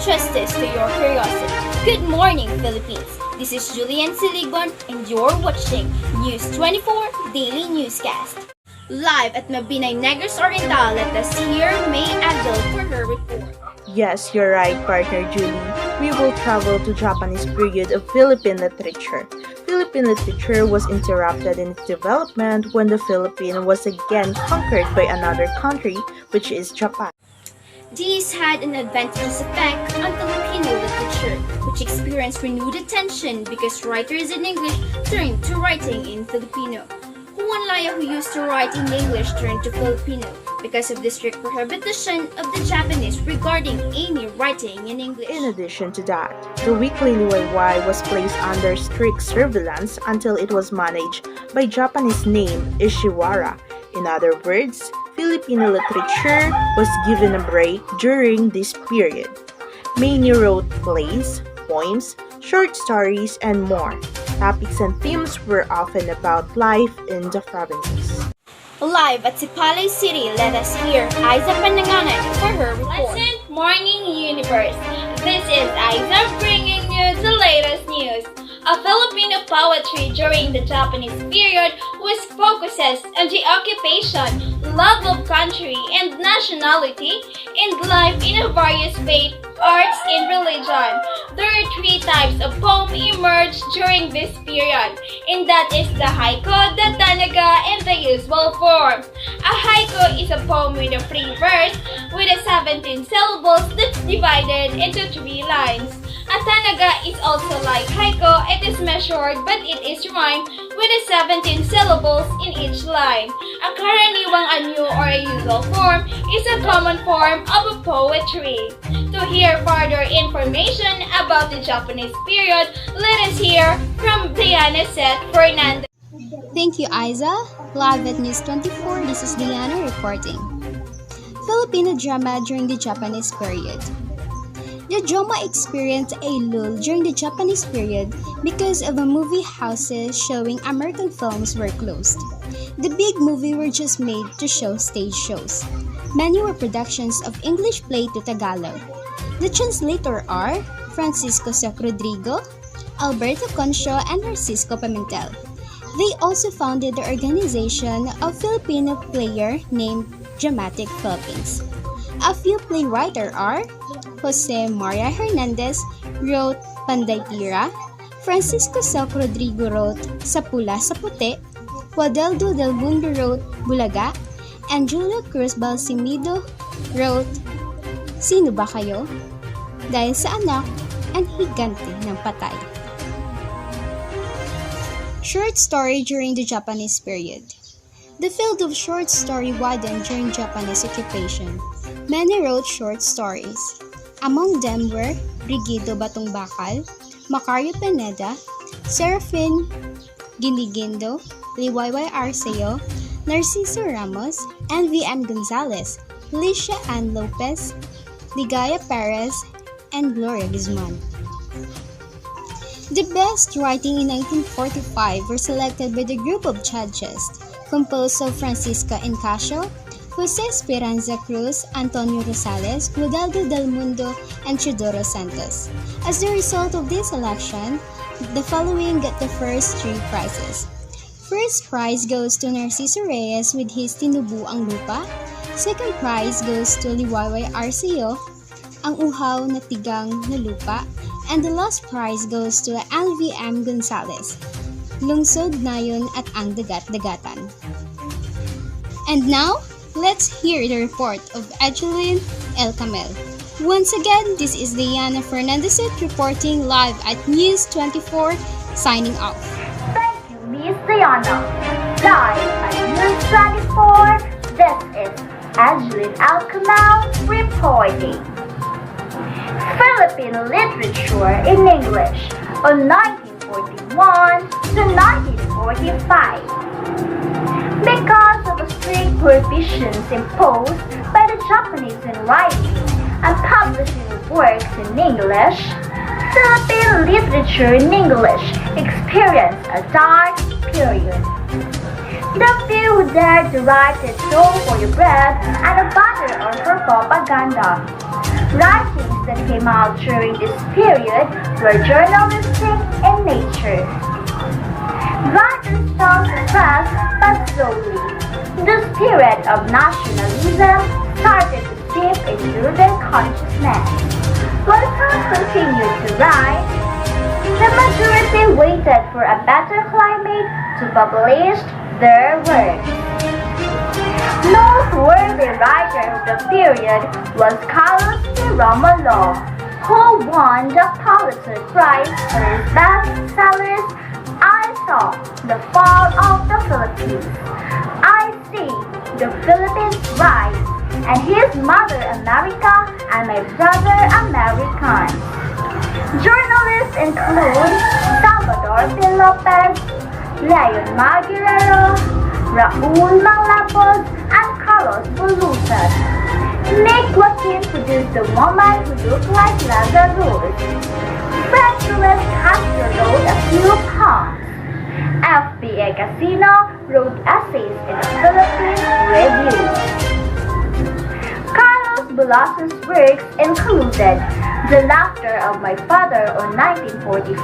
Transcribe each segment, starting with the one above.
justice to your curiosity. Good morning, Philippines. This is Julian Siligbon and you're watching News 24 Daily Newscast. Live at Mabinay Negros Oriental, let us hear May Agdal for her report. Yes, you're right, partner Julie. We will travel to Japanese period of Philippine literature. Philippine literature was interrupted in its development when the Philippines was again conquered by another country, which is Japan. This had an advantageous effect on Filipino literature, which experienced renewed attention because writers in English turned to writing in Filipino. Juan Laya, who used to write in English, turned to Filipino because of the strict prohibition of the Japanese regarding any writing in English. In addition to that, the weekly Liwayway was placed under strict surveillance until it was managed by Japanese name Ishiwara. In other words, Filipino literature was given a break during this period. Many wrote plays, poems, short stories, and more. Topics and themes were often about life in the provinces. Live at Sipalay City, let us hear Aiza Pananganan for her report. Pleasant morning, universe. This is Aiza bringing you the latest news. A Filipino poetry during the Japanese period which focuses on the occupation, love of country and nationality, and life in a various faith, arts, and religion. There are three types of poem emerged during this period, and that is the haiku, the tanaga, and the usual form. A haiku is a poem with a free verse with a 17 syllables that's divided into 3 lines. A tanaga is also like haiku. It is measured but it is rhymed with a 17 syllables in each line. A karaniwang anyo or a usual form is a common form of a poetry. To hear further information about the Japanese period, let us hear from Diana Seth Fernandez. Thank you, Aiza. Live at News 24, this is Diana reporting. Filipino drama during the Japanese period. The drama experienced a lull during the Japanese period because of the movie houses showing American films were closed. The big movies were just made to show stage shows. Many were productions of English play to Tagalog. The translators are Francisco Soc Rodrigo, Alberto Concho, and Narcisco Pimentel. They also founded the organization of Filipino player named Dramatic Philippines. A few playwrights are Jose Maria Hernandez wrote Panday Tira, Francisco Soc Rodrigo wrote Sa Pula Sa Puti, Guadeldo del Mundo wrote Bulaga, and Julio Cruz Balsamido wrote Sino Ba Kayo? Dahil sa Anak and Higante ng Patay. Short story during the Japanese period. The field of short story widened during Japanese occupation. Many wrote short stories. Among them were Brigido Batong Bakal, Macario Pineda, Serafin Ginigindo, Liwayway Arceo, Narciso Ramos, and V.M. Gonzalez, Felicia Ann Lopez, Ligaya Perez, and Gloria Guzman. The best writing in 1945 were selected by the group of judges, composed of Francisca Encasio, Jose Esperanza Cruz, Antonio Rosales, Guadaldo del Mundo, and Teodoro Santos. As the result of this election, the following get the first 3 prizes. First prize goes to Narciso Reyes with his Tinubu ang Lupa. Second prize goes to Liwayway Arceo, Ang Uhaw na Tigang na Lupa. And the last prize goes to LVM Gonzalez, Lungsod Nayon at Ang Dagat-Dagatan. And now, let's hear the report of Angeline El Camel. Once again, this is Diana Fernandez reporting live at News 24, signing off. Thank you, Miss Diana. Live at News 24, this is Angeline El Camel reporting. Philippine literature in English on 1941 to 1945. Because of the strict prohibitions imposed by the Japanese in writing and publishing of works in English, Philippine literature in English experienced a dark period. The few who dared to write a dough for your bread and a butter or for propaganda. Writings that came out during this period were journalistic in nature. Writers felt suppressed, but slowly, the spirit of nationalism started to seep into their consciousness. While some continued to write, the majority waited for a better climate to publish their works. Noteworthy writer of the period was Carlos de Romolo, who won the Pulitzer Prize for his bestsellers I Saw the Fall of the Philippines, I See the Philippines Rise, and His Mother America and My Brother American. Journalists include Salvador P. Lopez, Leon Maguirero, Raul Manglapos, and Carlos Bulusan. Nick Joaquin produced The Woman Who Looked Like Lazarus. Fred Luis Castro wrote a few poems. F.B.A. Casino wrote essays in the Philippine Review. Carlos Bulaso's works included The Laughter of My Father on 1944,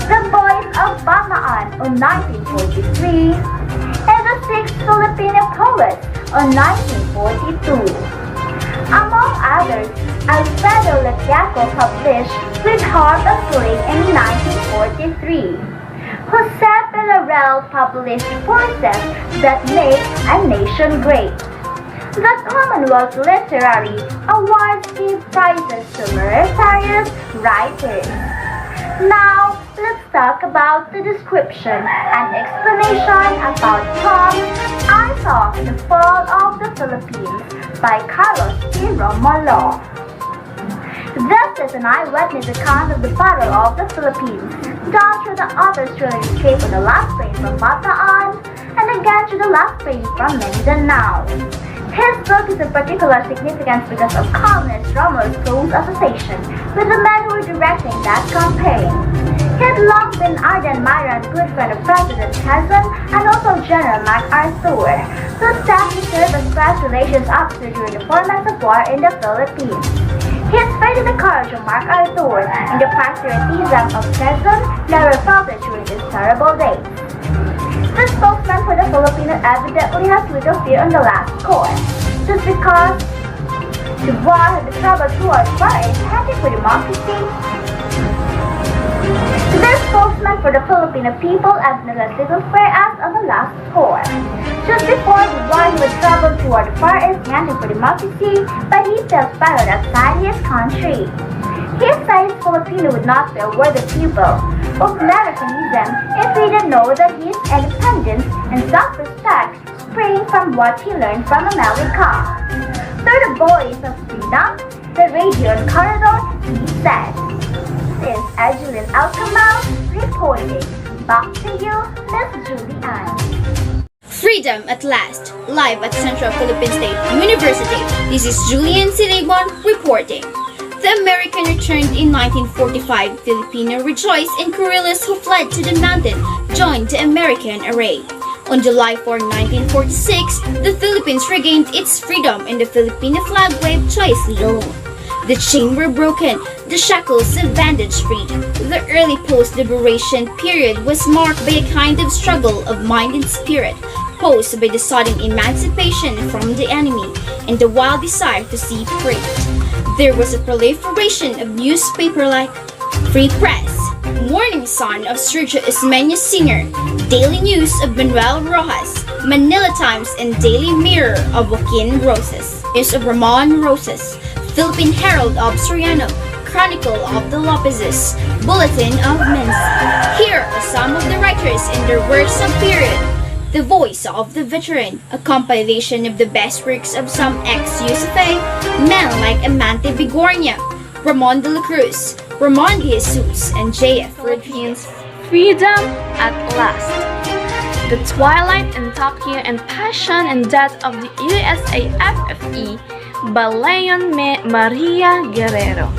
The Boys of Bataan on 1943, and The Six Filipino Poets on 1942. Among others, Alfredo Letiaco published With Heart of Flame in 1943. Jose Villarreal published Forces That Make a Nation Great. The Commonwealth Literary Awards give prizes to meritorious writers. Now, let's talk about the description and explanation about Tom, I Saw the Fall of the Philippines by Carlos P. Romolo. This is an eyewitness account of the Battle of the Philippines, done through the author's thrilling escape on the last train from Bataan, and again through the last train from Mindanao. His book is of particular significance because of colonist Romelo's close association with the men who were directing that campaign. He had long been an ardent admirer and good friend of President Quezon and also General MacArthur, who sadly served as press relations officer during the 4 months of war in the Philippines. He has faith in the courage of MacArthur and the patriotism of Quezon never faltered during these terrible days. The spokesman for the Filipino evidently has little fear on the last score, just because the war had traveled toward far east heading for democracy. The spokesman for the Filipino people evidently has little fear as on the last score, just before the war he would travel toward far east heading for democracy, but he felt spotted outside his country. He says Filipino would not be a worthy people of Americanism if he didn't know that his independence and self-respect spring from what he learned from America. Through the voice of freedom, the radio and corridor, he said. This is Adeline Alcamal reporting. Back to you, Miss Julianne. Freedom at last, live at Central Philippine State University. This is Julian Sinabon reporting. The American returned in 1945. Filipino rejoiced and guerrillas who fled to the mountain joined the American array. On July 4, 1946, the Philippines regained its freedom and the Filipino flag waved joyously alone. The chains were broken, the shackles of bondage freed. The early post-liberation period was marked by a kind of struggle of mind and spirit, posed by the sudden emancipation from the enemy and the wild desire to see free. There was a proliferation of newspapers like Free Press, Morning Sun of Sergio Ismeña Sr., Daily News of Manuel Rojas, Manila Times and Daily Mirror of Joaquin Rosas, News of Ramon Rosas, Philippine Herald of Soriano, Chronicle of the Lopezes, Bulletin of Mensa. Here are some of the writers in their works of period. The Voice of the Veteran, a compilation of the best works of some ex-USFA men like Amante Bigornia, Ramon de la Cruz, Ramon de Jesus, and J.F. Philippines. Freedom at last. The twilight and Tokyo and passion and death of the USAFFE by Leon Maria Guerrero.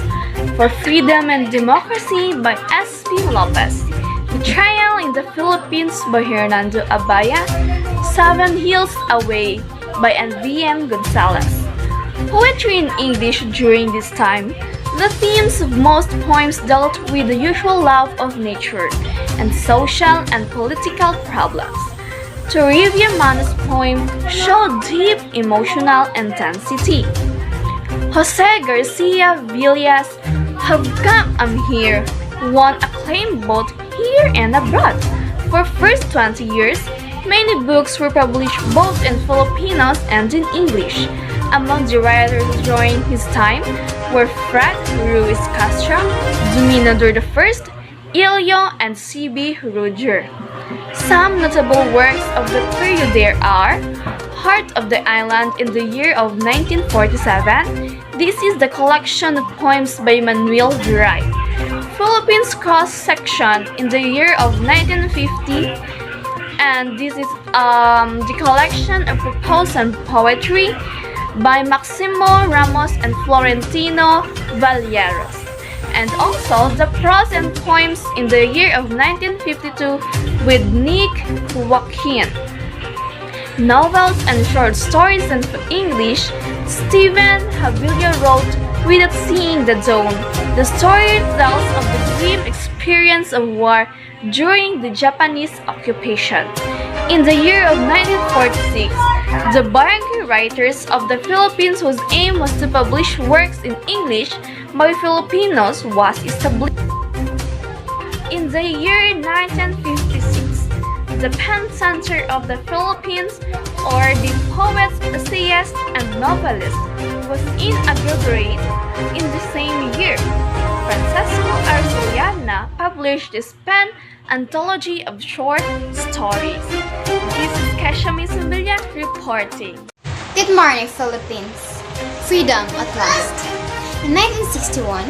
For Freedom and Democracy by S.P. Lopez. Betrayal in the Philippines by Hernando Abaya. 7 Hills Away by N.V.M. Gonzalez. Poetry in English during this time, the themes of most poems dealt with the usual love of nature and social and political problems. Toribio Mano's poem showed deep emotional intensity. Jose Garcia Villas' Have Come I'm Here won acclaim both here and abroad. For first 20 years, many books were published both in Filipino and in English. Among the writers during his time were Fred Ruiz Castro, Dominador I, Ilyo, and C.B. Ruger. Some notable works of the period there are Heart of the Island in the year of 1947. This is the collection of poems by Manuel Duray. Philippines Cross-Section in the year of 1950. And this is the collection of prose and poetry by Maximo Ramos and Florentino Valleros. And also the prose and poems in the year of 1952 with Nick Joaquin. Novels and short stories in English, Stephen Havilla wrote Without Seeing the Dawn. The story tells of the grim experience of war during the Japanese occupation. In the year of 1946, the Barangay Writers of the Philippines, whose aim was to publish works in English by Filipinos, was established. In the year 1956, the Pen Center of the Philippines, or the Poets, Essayists, and Novelists, was inaugurated in the same year. Francesco Arceliana published his Pen Anthology of Short Stories. This is Kesha Misumbilya reporting. Good morning, Philippines. Freedom at last. In 1961,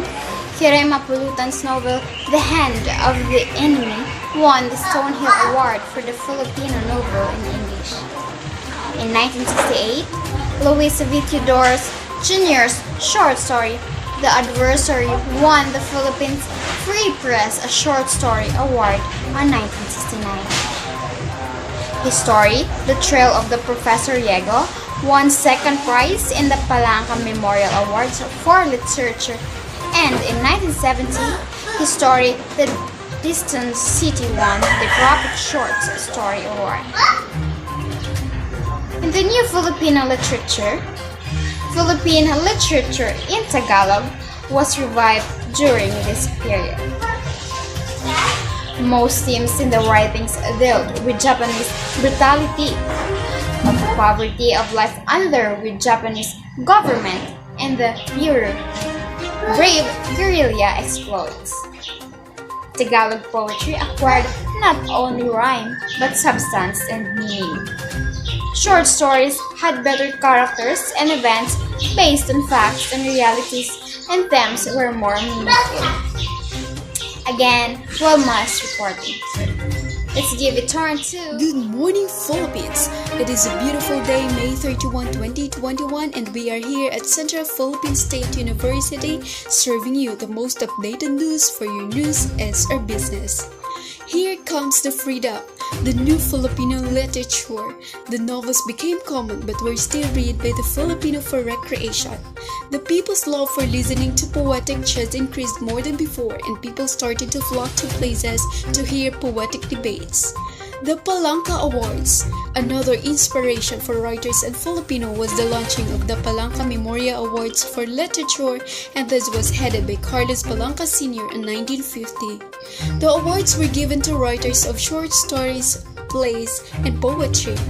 Kirei Mapulutan's novel The Hand of the Enemy won the Stonehill Award for the Filipino novel in English. In 1968, Luis Vitiodoro Jr.'s short story The Adversary won the Philippines Free Press a Short Story Award in 1969. His story, The Trail of the Professor Yego, won second prize in the Palanca Memorial Awards for Literature, and in 1970, his story, The Distant City won the Graphic Short Story Award. In the new Filipino literature, Philippine literature in Tagalog was revived during this period. Most themes in the writings dealt with Japanese brutality, of the poverty of life under with Japanese government, and the brave guerrilla exploits. Tagalog poetry acquired not only rhyme but substance and meaning. Short stories had better characters and events based on facts and realities, and themes were more meaningful. Again, Wilma's reporting. Let's give a turn to... Good morning, Philippines! It is a beautiful day, May 31, 2021, and we are here at Central Philippine State University, serving you the most updated news for your news as our business. Here comes the Freedom, the new Filipino literature. The novels became common but were still read by the Filipino for recreation. The people's love for listening to poetic chants increased more than before, and people started to flock to places to hear poetic debates. The Palanca Awards. Another inspiration for writers and Filipino was the launching of the Palanca Memorial Awards for Literature, and this was headed by Carlos Palanca Sr. in 1950. The awards were given to writers of short stories, plays, and poetry.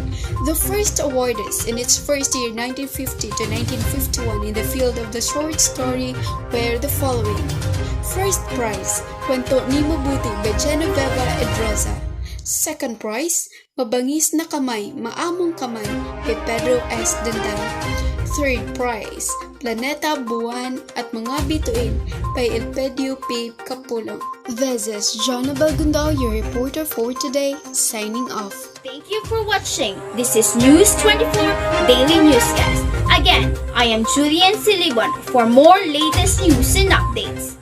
The first awarders in its first year 1950 to 1951 in the field of the short story were the following. First prize, Kwento ni Mabuti by Genoveva Edroza. Second prize, Mabangis na Kamay, Maamong Kamay by Pedro S. Dandan. Third prize, Planeta, Buwan at Mga Bituin by Elpedio P. Capulong. This is Jonna Balgundao, your reporter for today, signing off. Thank you for watching. This is News 24 Daily Newscast. Again, I am Julian Siliban for more latest news and updates.